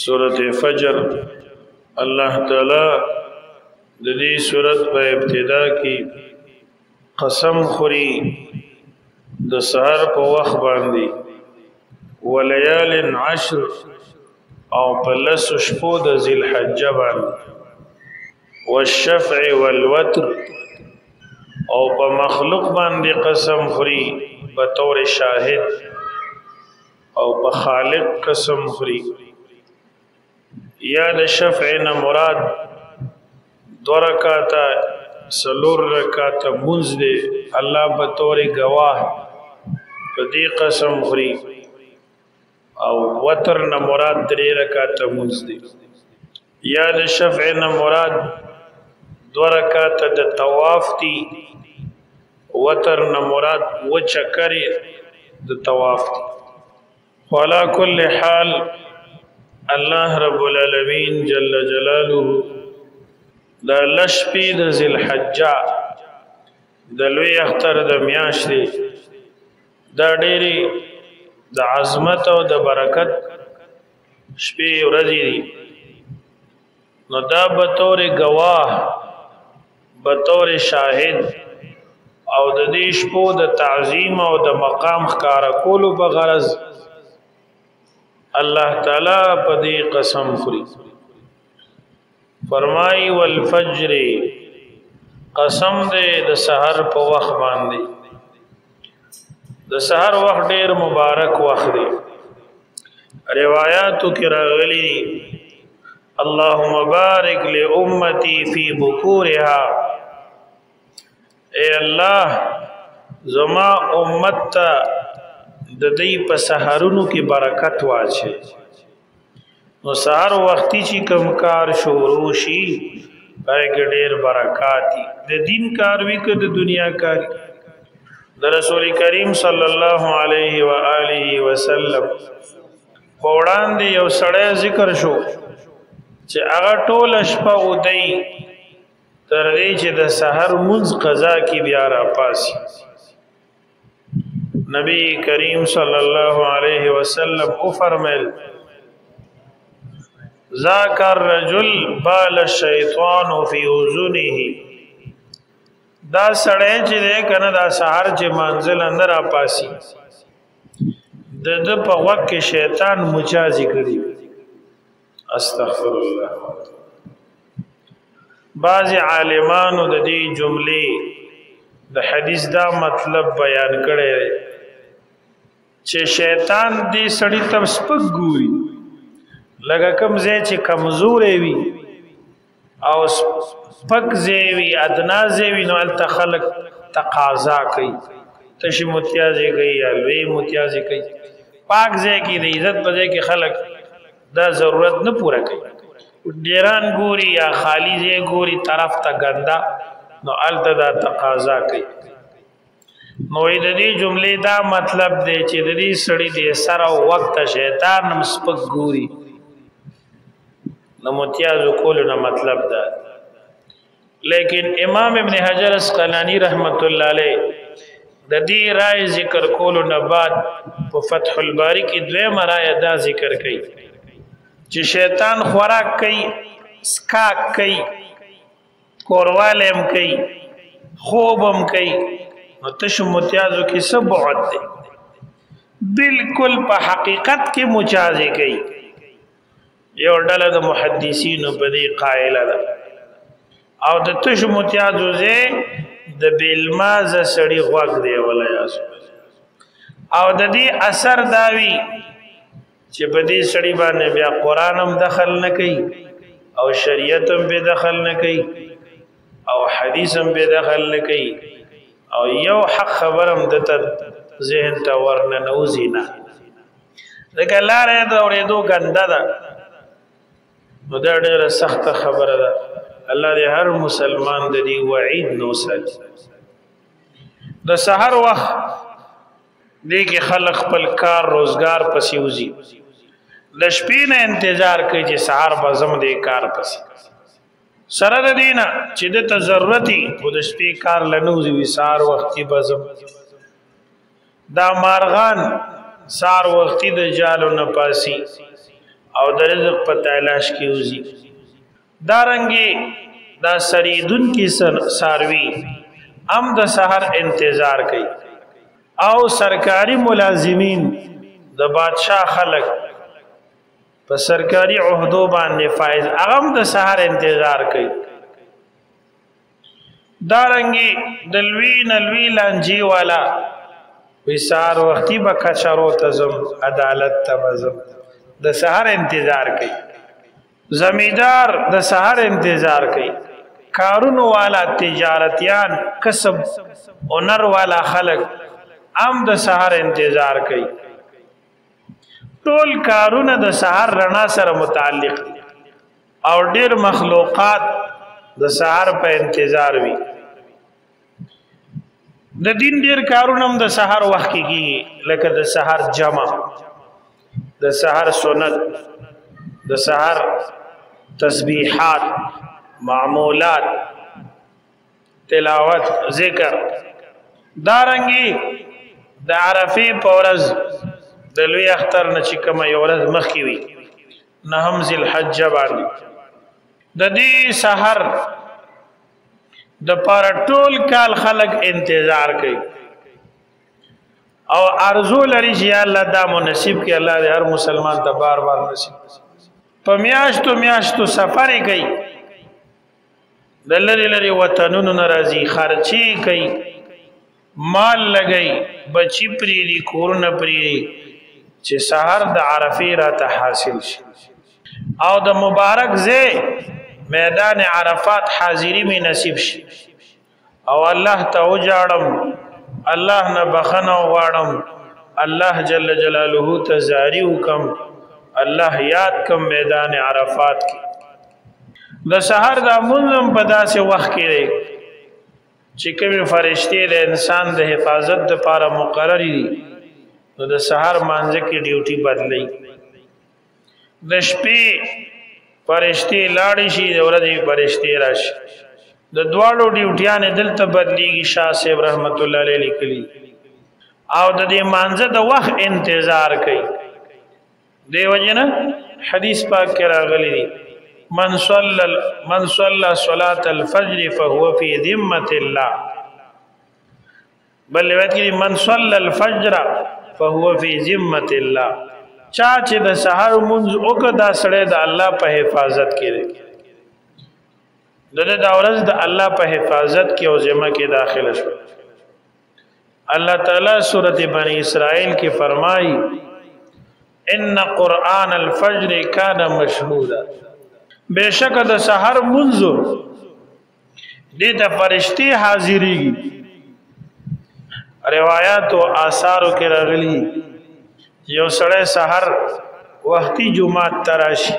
سورة فجر اللہ تعالی ددی سورت پہ ابتدا کی قسم خوری د سحر په وخت باندې ولیال عشر او پلس شپو د ذی الحجه باندې والشفع والوتر او په مخلوق باندې قسم خوری بطور شاهد او په خالق قسم خوری یا د شفع نه مراد 2 رکعاته سلور رکعاته منځ دی الله بطور گواه په دې قسم خوري او وتر نه مراد 3 رکعاته منځ دی یا د شفع نه مراد 2 رکعاته د طواف دی وتر نه مراد و چکر د طواف دی وعلى كل حال الله رب العالمین جل جلاله دا لشپی د ذی الحجه د لوی اختر د میاشتې دا ډېری د عظمت او د برکت شپې ورځې دي نو دا بطور گواه بطور شاهد او د دې شپو د تعظیم او د مقام ښکارا کولو په غرض الله تعالی په دې قسم خوري فرمای والفجر قسم دې د سحر په وخت باندې د سحر وخت ډېر مبارک وخت دی روایاتو کې راغلي اللهم بارک لامتی فی بکورها اے الله زما امت ته د دې په سحرونو کې برکت واچي نو سحر وختي چې کم کار شروع شي پای کې ډېر برکات دي د دین کار وی که د دنیا کار د رسول کریم صلی الله علیه و آله وسلم په وړاندې یو سړی ذکر شو چې هغه ټول شپه ودی تر دې چې د سحر منځ قضا کې بیا را پاسي نبی کریم صلی الله علیه وسلم او فرمایل ذاک الرجل بال الشیطان فی اذنه دا سړی چې ده کنه دا سحر چې منزل اندر اپاسی د په وخت کې شیطان مجازي کړی استغفر الله بعض عالمانو د دې جملې د حدیث دا مطلب بیان کړي چې شیطان دې سړی تم سپک ګوري لکه کم ځای چې کمزورې وي او سپک ځای وي ادنا ځای وي نو هلته خلک تقاضا کوي تشي متیازې کوي یا لوی متیازې کوي پاک ځای کې د عزت په ځای کې خلک دا ضرورت نه پوره کوي ډیران ګوري یا خالی ځای ګوري طرف ته ګنده نو هلته دا تقاضا کوي نو د دې جملې دا مطلب دی چې د دې سړي د سره وخت شیطان هم سپک ګوري نو متیازو کولو نه مطلب دا لیکن امام ابن حجر اسقلانی رحمت الله علیه د دې رائے ذکر کولو نه بعد په فتح الباری کې دویمه رائے دا ذکر کړي چې شیطان خوراک کوي سکاک کوي کوروالم کوي خوبم کوي نو تشو متیازو کې سب بعد دی بالکل په حقیقت کې مجازي کوي یو ډله د محدثینو په دې قائله ده او د تشو متیازو زه د بیلماز سړی غوږ دی ولا یاس او د دې اثر داوی چې په دې سړی باندې بیا قران هم دخل نه کوي او شریعت هم به دخل نه کوي او حدیث هم به دخل نه کوي او یو حق خبرم دته ذهن ته ورنه نوځي نه دغه لارې دا اورېدو ګنده ده نو دا ډېره سخته خبره ده الله دې هر مسلمان د دې وعید نو ساتي د سحر وخت دې کې خلق خپل کار روزگار پسې وځي د شپې نه انتظار کوي چې سحر به زم دې کار پسې سره د دینه چې د ضرورتي خود شپې کار لنوځي وسار وختي بزم دا مارغان سار وختي د جالو نه پاسي او د رزق په تلاش کې وزي دارنګي دا سریدون کی ساروی ام د سحر انتظار کوي او سرکاری ملازمین د بادشاہ خلق په سرکاری عہدو باندې فائز اغم د سحر انتظار کوي دارنګي دلوی نلوی لانجی والا وسار وختي بکچرو تزم عدالت تبزم د سحر انتظار کوي زمیدار د سحر انتظار کوي کارونو والا تجارتیان کسب اونر والا خلق ام د سحر انتظار کوي ټول کارونه د سحر رڼا سره متعلق او ډیر مخلوقات د سحر په انتظار وي د دین ډیر کارونه هم د سحر وخت کې کیږي لکه د سحر جمع د سحر سنت د سحر تسبیحات معمولات تلاوت ذکر دارنګي د عرفه پورز د لوی اختر نه چې کوم یو ورځ مخکې وي نهم ذل حج باندې د دې سحر د پر ټول کال خلق انتظار کوي او ارزو لري چې الله دا مناسب کې الله دې هر مسلمان ته بار بار نصیب په میاشتو سفر کوي د لری وطنونو ناراضي خرچي کوي مال لګي بچی پریری کورونه پریری چې سحر د عرفه را ته حاصل شي او د مبارک زه میدان عرفات حاضری می نصیب شي او الله ته وجاړم الله نه بخنه غواړم الله جل جلاله ته زاری وکم الله یاد کم میدان عرفات کې د سحر د منظم په داسې وخت کې دی چې کوم فرشتي د انسان د حفاظت لپاره مقرر دي نو د سحر مانځه کې ډیوټي بدلي د شپې فرشتي لاړ شي د ورځې فرشتي راشي د دواړو ډیوټیان دلته بدليږي شاه صاحب رحمت الله علیه لیکلي او د دې مانځه د وخت انتظار کوي دیو جنا حدیث پاک کې راغلي دي من صلى صلاة الفجر فهو في ذمة الله بل وکي من صلى الفجر فهو في ذمة الله چا چې د سحر منځ وکړه سړی د الله په حفاظت کې دی د ورځ د الله په حفاظت کې او ذمہ کې داخله شو الله تعالی سورۃ بنی اسرائیل کې فرمایي ان قرآن الفجر کان مشهودا بیشک د سحر منځو دې ته فرشتي حاضرېږي روایت او آثارو کې راغلي یو سړی سحر وختي جمعه تراشي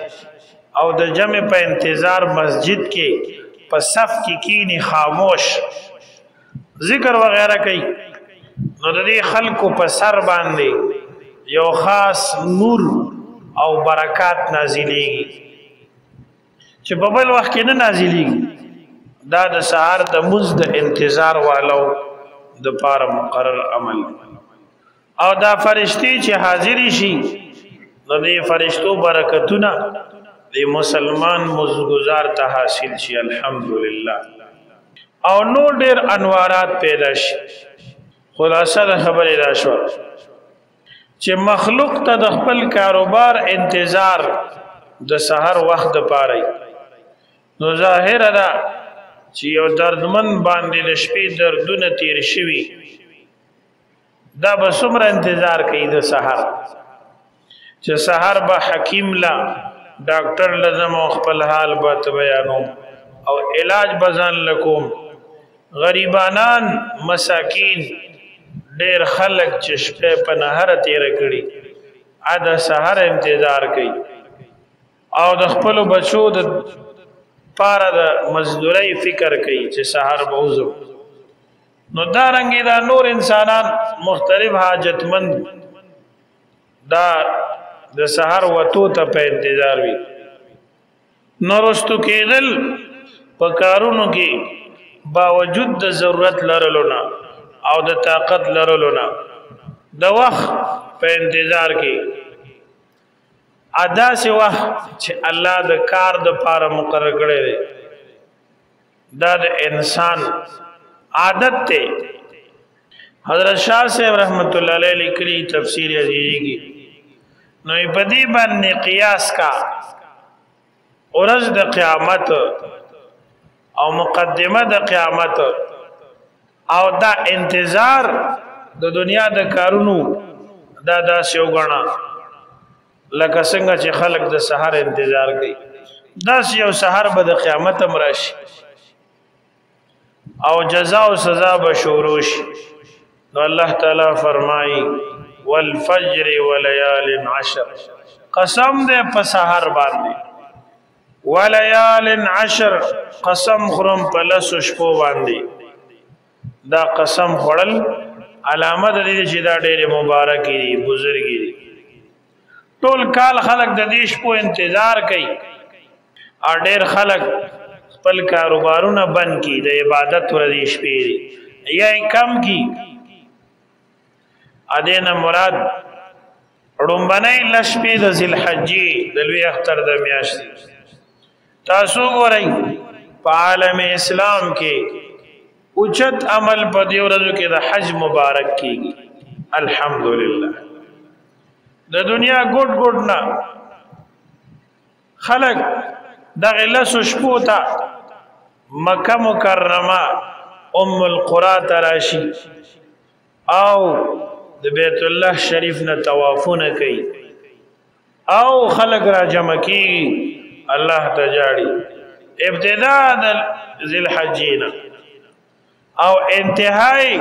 او د جمع په انتظار مسجد کې په صف کې کینی خاموش ذکر وغیرہ کوي نو د دې خلکو په سر باندې یو خاص نور او برکات نازلېږي چې په بل وخت کې نه نازلېږي دا د سحر د مز د انتظار والو د پاره مقرر عمل او دا فرشتي چې حاضر شي نو دې فرشتو برکتونه د مسلمان مزګزار ته حاصل شي الحمدلله او نور ډېر انوارات پیدا شي خلاصه د خبرې را شو چې مخلوق ته د خپل کاروبار انتظار د سحر وخت پاره نو ظاهر ده چې یو دردمن باندې د شپې دردونه تیر شوي دا به څومره انتظار کوي د سحر چې سحر به حکیم لا ډاکټر لازم خپل حال به بیانوم او علاج بزن لکوم غریبانان مساکین ډېر خلک چې شپه په نهر تیر کړي ادا سحر انتظار کوي او د خپل بچو د پاره د مزدوري فکر کوي چې سحر بوزو نو دا رنګي دا نور انسانان مختلف حاجتمند دا د سحر وتو ته په انتظار وي نورستو کېدل په کارونو کې باوجود د ضرورت لرلو نه او د طاقت لرلو نه د وخت په انتظار کې ادا سی وخت چې الله د کار د پاره مقرر کړی دی دا د انسان عادت ته حضرت شاہ صاحب رحمت الله علیه لیکلی تفسیر عزیزی کی نو په دې باندې قیاس کا ورځ د قیامت او مقدمه د قیامت او دا انتظار د دنیا د کارونو دا داسې وګڼه لکه څنګه چې خلق د سحر انتظار کوي داسې یو سحر به د قیامت هم راشي او جزا او سزا به شروع شي نو الله تعالی فرمایي والفجر وليال عشر قسم دې په سحر باندې وليال عشر قسم خرم په لسو شپو باندې دا قسم خړل علامه د دې چې دا ډېر مبارک دي بزرګ دي ټول کال خلق د دې شپو انتظار کوي او ډېر خلق خپل کاروبارونه بند کی د عبادت ور دي شپې یا کم کی ادینه مراد رومبنای لشپې د ذل حجې د لوی اختر د میاشتې تاسو ګورئ په عالم اسلام کې اوچت عمل په دې ورځو کې د حج مبارک کیږي الحمدلله د دنیا ګډ ګډ نه خلق دغه لسو شپو ته مکه مکرمه ام القرى تراشی او د بیت الله شریف نه طوافونه کوي او خلق را جمع کیږي الله تجاړي ابتداء د ذل حجینا او انتهای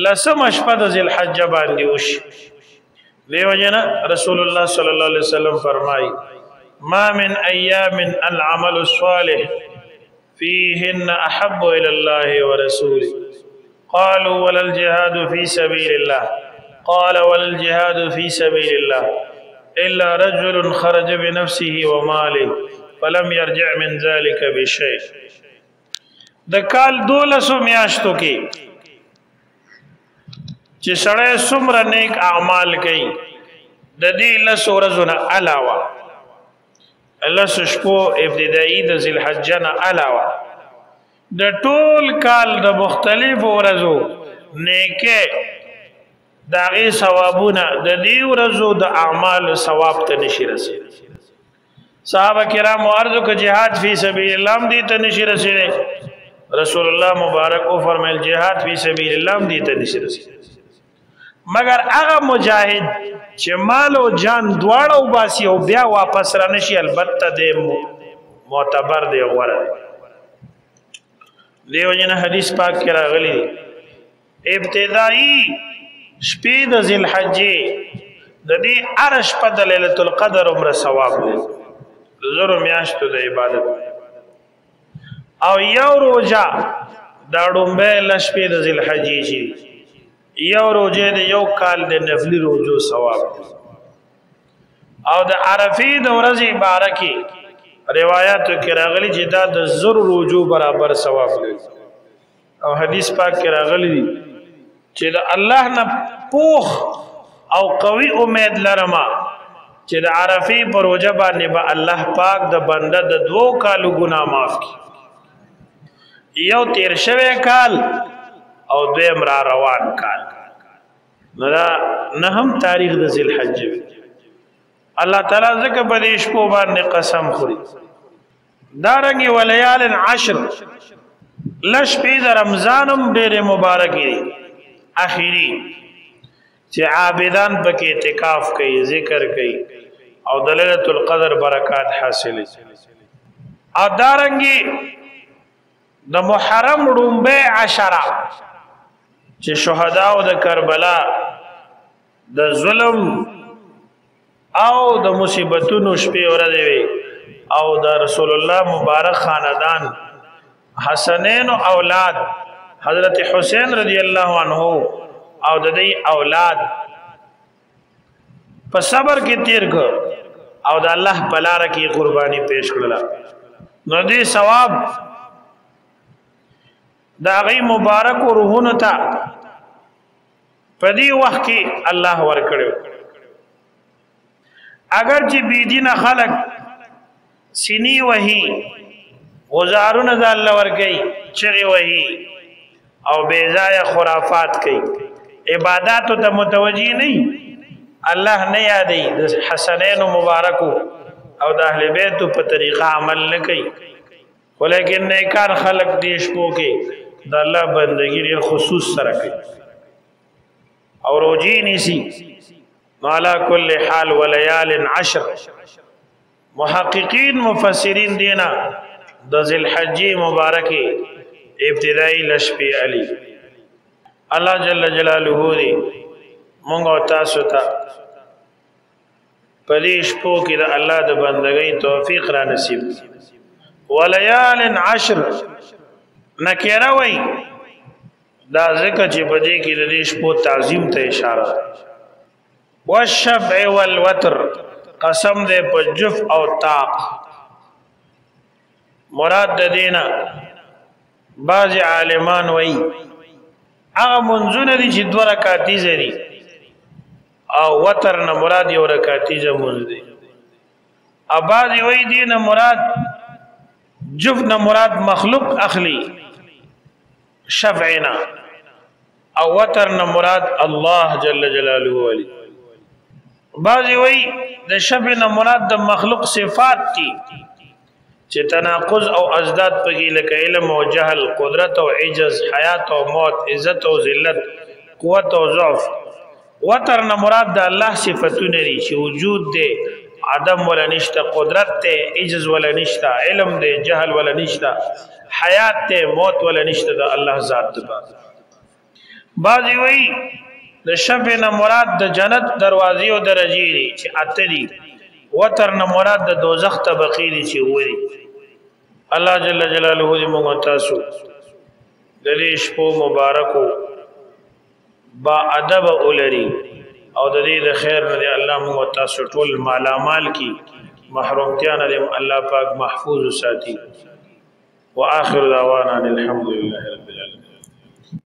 لسم شپه د ذل حج باندې وشي دیو جنا رسول الله صلی الله علیه وسلم فرمایي ما من ایام العمل الصالح فيهن احب الى الله ورسوله قالوا ولا الجهاد في سبيل الله قال ولا الجهاد في سبيل الله الا رجل خرج بنفسه وماله فلم يرجع من ذلك بشيء د کال 12 میاشتو کې چې سړی څومره نیک اعمال کوي د دې لسو ورځو نه علاوه لسو شپو ابتدایي د ذل حج نه علاوه د ټول کال د مختلفو ورځو نیکه داغي ثوابونه د دې ورځو د اعمال ثواب ته نشي رسېږي صحابه کرام عرضو که جهاد فی سبیل الله هم دې ته نشي رسېږي رسول الله مبارک او فرمایل جهاد فی سبیل الله هم دې ته نشي رسېږي مگر هغه مجاهد چې مال او جان دواړه وباسي او بیا واپس را نشي البته دې معتبر دی غوړه دیو جن حدیث پاک کې راغلی ابتدائی شپې د ذل حج د دې عرش په د ليله القدر عمر ثواب دی زرو میاشتو د عبادت او یو روزه دا ډومبه لشپې د ذل حج شي یو روزه د یو کال د نفلی روزو ثواب او د عرفې د ورځې مبارکي روایتو کې راغلي چې دا د زر روزو برابر ثواب دی او حدیث پاک کې راغلي دي چې د الله نه پوخ او قوي امید لرما چې د عرفې پر روزه باندې به الله پاک د بنده د 2 کالو ګناه معاف کړي یو تیر شوی کال او دویم را روان کال نه هم تاریخ د ذل حج الله تعالی زکه په دې شپو باندې قسم خوري دارنګي وليال عشر لشپې د رمضانم ډېر مبارک دي اخیری چې عابدان پکې اعتکاف کوي ذکر کوي او د ليله القدر برکات حاصلې او دارنګي د محرم رومبه عشره چې شهدا او د کربلا د ظلم او د مصیبتونو شپې ورځې وي او د رسول الله مبارک خاندان حسنین اولاد حضرت حسین رضی الله عنه او د دې اولاد په صبر کې تیر کو او د الله په لار کې قرباني پیش کړل نو دې ثواب دا غي مبارک روحونو ته په دې وخت کې الله ورکړو اگر چې بيدینه خلق سینی وهي غزارونه د الله ورګي چغي وهي او بیزای خرافات کوي عبادت ته متوجي نه الله نه یادې د حسنین مبارکو او د اهل بیت په طریقه عمل نه کوي ولیکن نیکان خلق دیش کو کې د الله بندگی ډیر خصوص سره کوي او روجي نيسي على كل حال وليال عشر محققین مفسرین دینا د ذل حج مبارکه ابتدائی لشپی علی الله جل جلاله دی مونږ او تاسو ته پدیش پو کې د الله د بندګۍ توفیق را نصیب وليال عشر نکره وای دا ذکر چې پدې کې د دیش پو تعظیم ته اشاره والشفع والوتر قسم دې په جف او طاق مراد د دینا بعض عالمان وای هغه منځونه دي چې 2 رکعاتي زري او وتر نه مراد یو رکعاتي زمون دي اباظ وای دینه مراد جف نه مراد مخلوق اخلي شفعنا او وتر نه مراد الله جل جلاله ولی بعض وای د شفع نه مراد د مخلوق صفات دي چې تناقض او ازداد پکې لکه علم او جهل قدرت او عجز حیات او موت عزت او ذلت قوت او ضعف وتر نه مراد د الله صفاتونه دي چې وجود دي عدم ولا نشته قدرت ته عجز ولا نشته علم دي جهل ولا نشته حیات ته موت ولا نشته د الله ذات ده بعضی وی د شفع نه مراد د جنت دروازې او درجې دي چې اته دي وتر نه مراد د دوزخ طبقې دي چې وری الله جل جلاله دې موږ تاسو د دې شپو مبارکو با ادب اولري او د دې د خیر نه الله موږ تاسو ټول مالامال کی محرومتیا نه الله پاک محفوظ ساتي واخر دعوانا الحمد لله